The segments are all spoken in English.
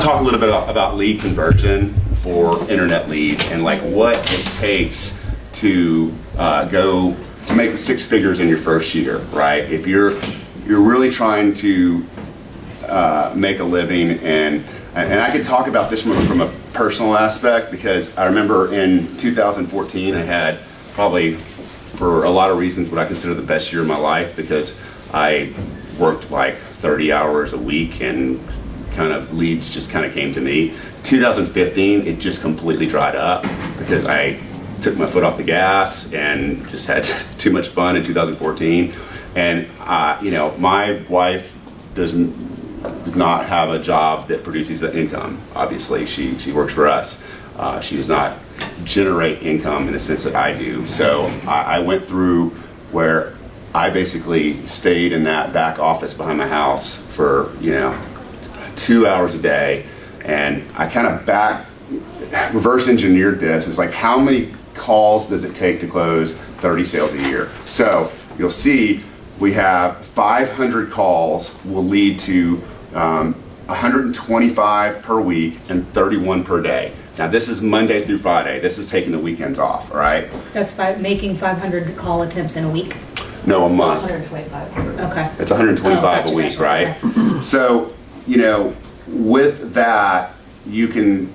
talk a little bit about lead conversion for internet leads and like what it takes to go to make 6 figures in your first year, right? If you're really trying to make a living, and I could talk about this from a personal aspect, because I remember in 2014 I had probably, for a lot of reasons, what I consider the best year of my life, because I worked like 30 hours a week and kind of leads just kind of came to me. 2015, it just completely dried up because I took my foot off the gas and just had too much fun in 2014. And you know, my wife does not have a job that produces the income. Obviously, she works for us. She does not generate income in the sense that I do. So I went through where I basically stayed in that back office behind my house for, you know, 2 hours a day, and I kind of reverse engineered this. It's like, how many calls does it take to close 30 sales a year? So you'll see we have 500 calls will lead to 125 per week and 31 per day. Now this is Monday through Friday. This is taking the weekends off, all right? That's making 500 call attempts in a week? No, a month. 125. Okay. It's 125 a week, right? Okay. So, you know, with that, you can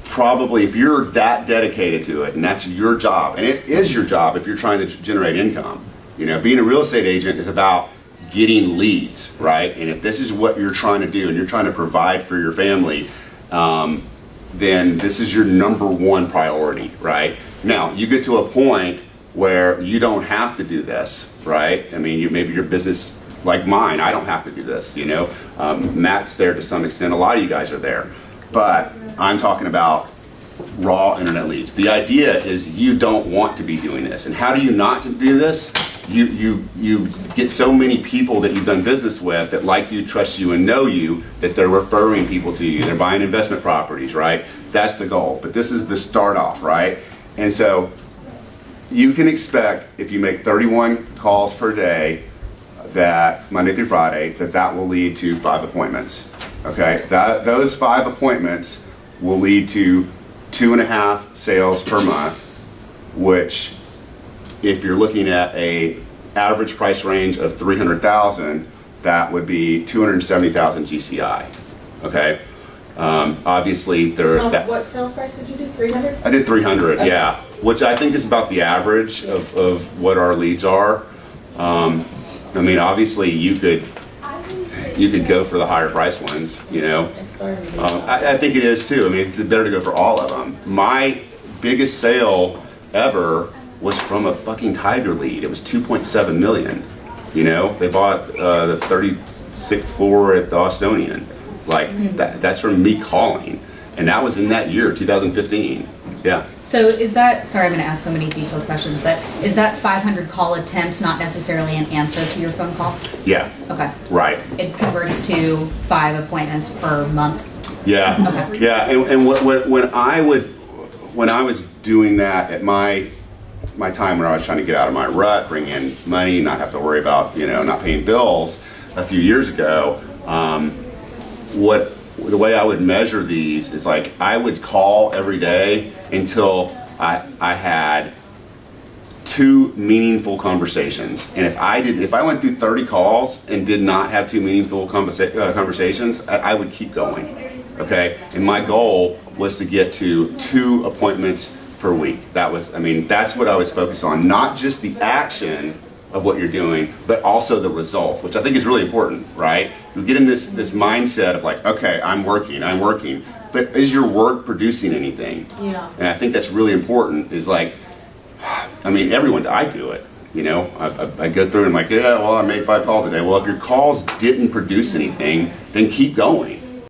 probably, if you're that dedicated to it, and that's your job, and it is your job if you're trying to generate income. You know, being a real estate agent is about getting leads, right? And if this is what you're trying to do, and you're trying to provide for your family, then this is your #1 priority, right? Now, you get to a point where you don't have to do this, right? I mean, maybe your business, like mine, I don't have to do this, you know? Matt's there to some extent, a lot of you guys are there. But I'm talking about raw internet leads. The idea is you don't want to be doing this. And how do you not to do this? You get so many people that you've done business with that like you, trust you, and know you, that they're referring people to you. They're buying investment properties, right? That's the goal. But this is the start off, right? And so you can expect, if you make 31 calls per day, that Monday through Friday, that will lead to 5 appointments. Okay, those 5 appointments will lead to 2.5 sales per month, which, if you're looking at a average price range of 300,000, that would be 270,000 GCI. Okay, obviously what sales price did you do? 300? I did 300, okay. Yeah, which I think is about the average of what our leads are. I mean, obviously you could go for the higher price ones, you know. I think it is too. I mean, it's better to go for all of them. My biggest sale ever was from a fucking Tiger lead. It was 2.7 million. You know, they bought the 36th floor at the Austonian. Like that's from me calling, and that was in that year, 2015. Yeah. So is that, sorry, I'm going to ask so many detailed questions, but is that 500 call attempts not necessarily an answer to your phone call? Yeah. Okay. Right. It converts to 5 appointments per month? Yeah. Okay. Yeah, and when I was doing that at my time when I was trying to get out of my rut, bring in money, not have to worry about, you know, not paying bills a few years ago, the way I would measure these is like I would call every day until I had 2 meaningful conversations. And if I went through 30 calls and did not have 2 meaningful conversations, I would keep going. Okay, and my goal was to get to 2 appointments per week. That's what I was focused on, not just the action of what you're doing, but also the result, which I think is really important, right? You get in this mindset of like, okay, I'm working, but is your work producing anything? Yeah. And I think that's really important, is like, I mean, I do it, you know? I go through and I'm like, yeah, well, I made 5 calls a day. Well, if your calls didn't produce anything, then keep going.